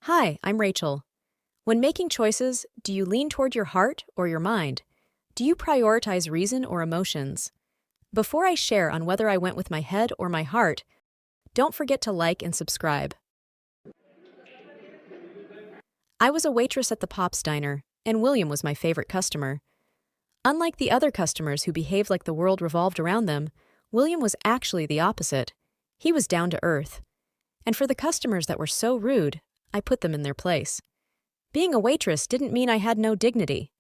Hi, I'm Rachel. When making choices, do you lean toward your heart or your mind? Do you prioritize reason or emotions? Before I share on whether I went with my head or my heart, don't forget to like and subscribe. I was a waitress at the Pops Diner, and William was my favorite customer. Unlike the other customers who behaved like the world revolved around them, William was actually the opposite. He was down to earth. And for the customers that were so rude, I put them in their place. Being a waitress didn't mean I had no dignity.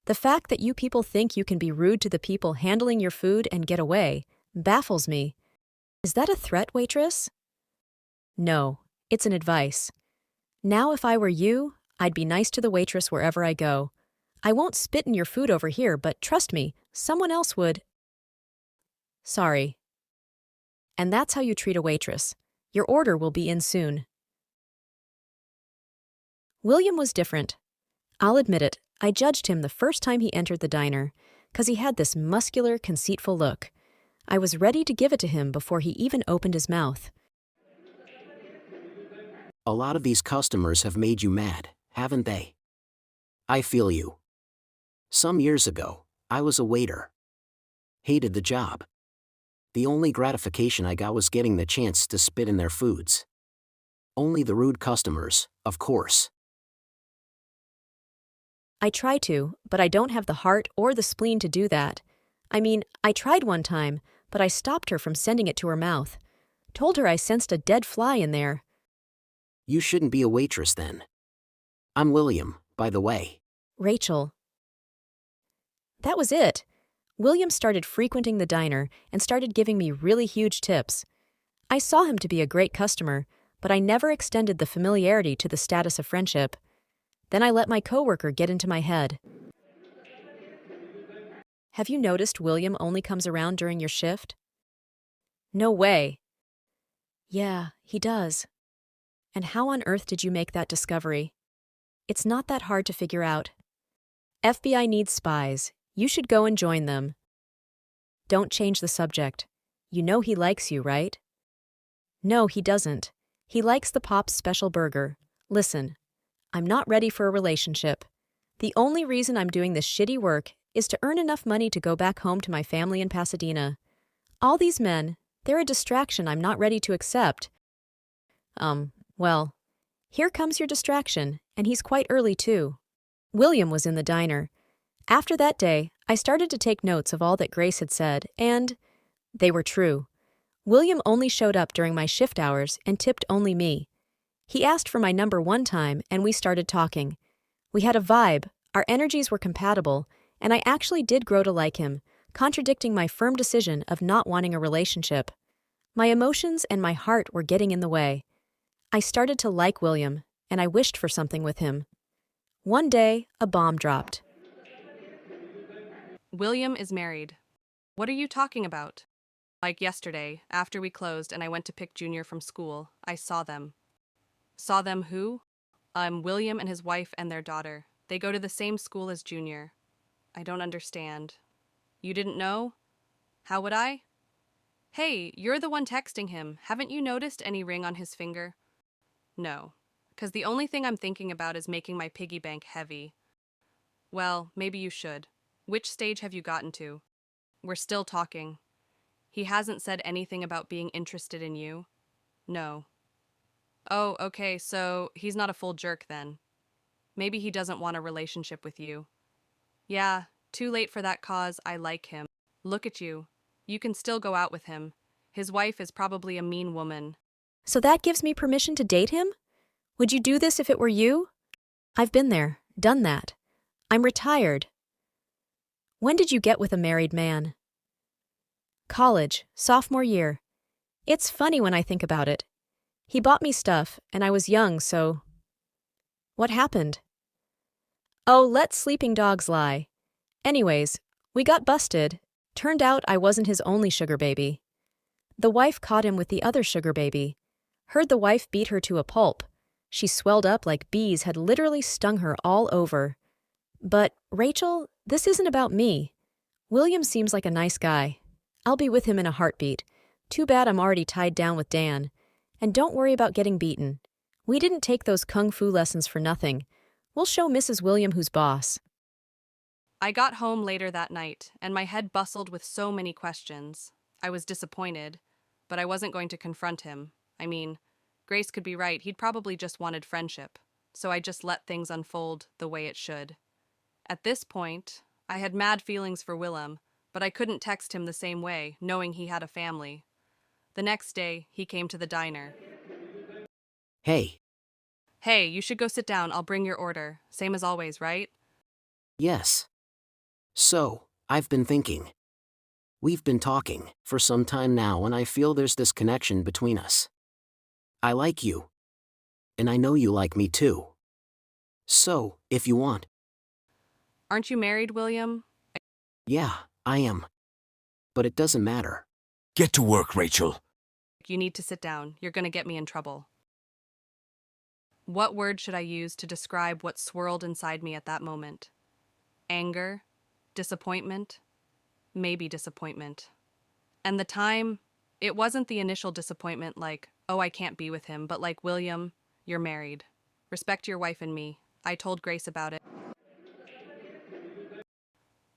The fact that you people think you can be rude to the people handling your food and get away baffles me. Is that a threat, waitress? No, it's an advice. Now, if I were you, I'd be nice to the waitress wherever I go. I won't spit in your food over here, but trust me, someone else would. Sorry. And that's how you treat a waitress. Your order will be in soon. William was different. I'll admit it, I judged him the first time he entered the diner, 'cause he had this muscular, conceitful look. I was ready to give it to him before he even opened his mouth. A lot of these customers have made you mad, haven't they? I feel you. Some years ago, I was a waiter. Hated the job. The only gratification I got was getting the chance to spit in their foods. Only the rude customers, of course. I try to, but I don't have the heart or the spleen to do that. I mean, I tried one time, but I stopped her from sending it to her mouth. Told her I sensed a dead fly in there. You shouldn't be a waitress then. I'm William, by the way. Rachel. That was it. William started frequenting the diner and started giving me really huge tips. I saw him to be a great customer, but I never extended the familiarity to the status of friendship. Then I let my coworker get into my head. Have you noticed William only comes around during your shift? No way. Yeah, he does. And how on earth did you make that discovery? It's not that hard to figure out. FBI needs spies. You should go and join them. Don't change the subject. You know he likes you, right? No, he doesn't. He likes the Pop's special burger. Listen, I'm not ready for a relationship. The only reason I'm doing this shitty work is to earn enough money to go back home to my family in Pasadena. All these men, they're a distraction I'm not ready to accept. Well, here comes your distraction, and he's quite early too. William was in the diner. After that day, I started to take notes of all that Grace had said, and they were true. William only showed up during my shift hours and tipped only me. He asked for my number one time, and we started talking. We had a vibe, our energies were compatible, and I actually did grow to like him, contradicting my firm decision of not wanting a relationship. My emotions and my heart were getting in the way. I started to like William, and I wished for something with him. One day, a bomb dropped. William is married. What are you talking about? Like yesterday, after we closed and I went to pick Junior from school, I saw them. Saw them who? William and his wife and their daughter. They go to the same school as Junior. I don't understand. You didn't know? How would I? Hey, you're the one texting him. Haven't you noticed any ring on his finger? No, because the only thing I'm thinking about is making my piggy bank heavy. Well, maybe you should. Which stage have you gotten to? We're still talking. He hasn't said anything about being interested in you? No. Oh, okay, so he's not a full jerk then. Maybe he doesn't want a relationship with you. Yeah, too late for that cause. I like him. Look at you. You can still go out with him. His wife is probably a mean woman. So that gives me permission to date him? Would you do this if it were you? I've been there, done that. I'm retired. When did you get with a married man? College, sophomore year. It's funny when I think about it. He bought me stuff, and I was young, so... What happened? Oh, let sleeping dogs lie. Anyways, we got busted. Turned out I wasn't his only sugar baby. The wife caught him with the other sugar baby. Heard the wife beat her to a pulp. She swelled up like bees had literally stung her all over. But, Rachel, this isn't about me. William seems like a nice guy. I'll be with him in a heartbeat. Too bad I'm already tied down with Dan. And don't worry about getting beaten. We didn't take those kung fu lessons for nothing. We'll show Mrs. William who's boss. I got home later that night, and my head bustled with so many questions. I was disappointed, but I wasn't going to confront him. I mean, Grace could be right, he'd probably just wanted friendship. So I just let things unfold the way it should. At this point, I had mad feelings for Willem, but I couldn't text him the same way, knowing he had a family. The next day, he came to the diner. Hey, Hey, you should go sit down, I'll bring your order. Same as always, right? yes. So, I've been thinking. We've been talking for some time now, and I feel there's this connection between us. I like you. And I know you like me too. So, if you want, Aren't you married, William? yeah, I am. But it doesn't matter. Get to work, Rachel. You need to sit down. You're going to get me in trouble. What word should I use to describe what swirled inside me at that moment? Anger? Disappointment? Maybe disappointment. And the time, it wasn't the initial disappointment like, oh, I can't be with him, but like, William, you're married. Respect your wife and me. I told Grace about it.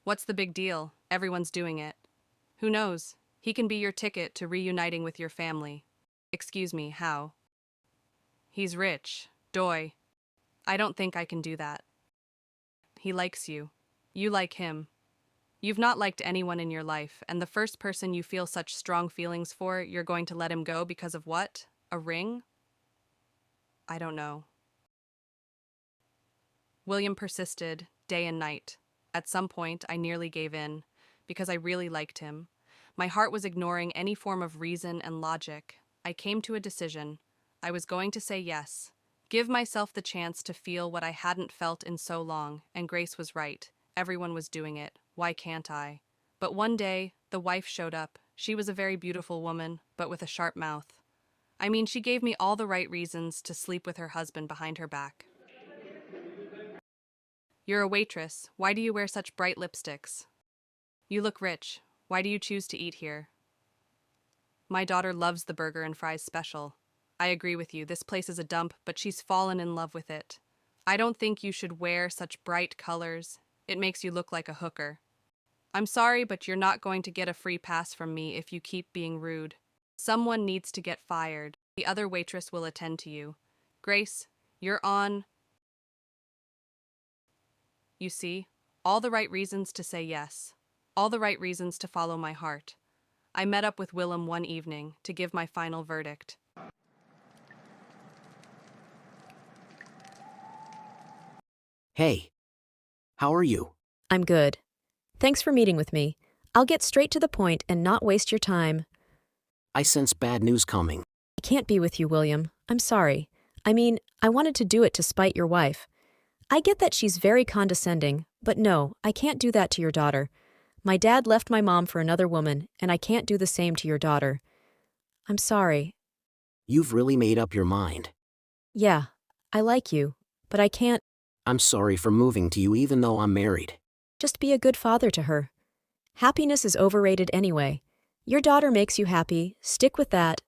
What's the big deal? Everyone's doing it. Who knows? He can be your ticket to reuniting with your family. Excuse me, how? He's rich. Doy. I don't think I can do that. He likes you. You like him. You've not liked anyone in your life, and the first person you feel such strong feelings for, you're going to let him go because of what? A ring? I don't know. William persisted, day and night. At some point, I nearly gave in, because I really liked him. My heart was ignoring any form of reason and logic. I came to a decision. I was going to say yes. Give myself the chance to feel what I hadn't felt in so long, and Grace was right. Everyone was doing it. Why can't I? But one day, the wife showed up. She was a very beautiful woman, but with a sharp mouth. I mean, she gave me all the right reasons to sleep with her husband behind her back. You're a waitress. Why do you wear such bright lipsticks? You look rich. Why do you choose to eat here? My daughter loves the burger and fries special. I agree with you, this place is a dump, but she's fallen in love with it. I don't think you should wear such bright colors. It makes you look like a hooker. I'm sorry, but you're not going to get a free pass from me if you keep being rude. Someone needs to get fired. The other waitress will attend to you. Grace, you're on. You see, all the right reasons to say yes. All the right reasons to follow my heart. I met up with Willem one evening to give my final verdict. Hey. How are you? I'm good. Thanks for meeting with me. I'll get straight to the point and not waste your time. I sense bad news coming. I can't be with you, William. I'm sorry. I mean, I wanted to do it to spite your wife. I get that she's very condescending, but no, I can't do that to your daughter. My dad left my mom for another woman, and I can't do the same to your daughter. I'm sorry. You've really made up your mind. Yeah, I like you, but I can't. I'm sorry for moving to you even though I'm married. Just be a good father to her. Happiness is overrated anyway. Your daughter makes you happy. Stick with that.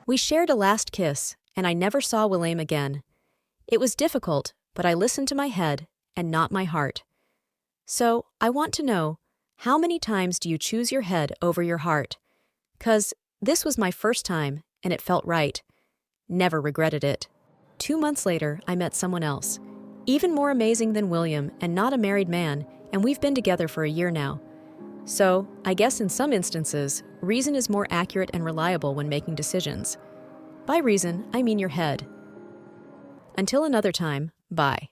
We shared a last kiss, and I never saw William again. It was difficult, but I listened to my head and not my heart. So, I want to know, how many times do you choose your head over your heart? 'Cause this was my first time, and it felt right. Never regretted it. 2 months later, I met someone else. Even more amazing than William, and not a married man, and we've been together for a year now. So, I guess in some instances, reason is more accurate and reliable when making decisions. By reason, I mean your head. Until another time, bye.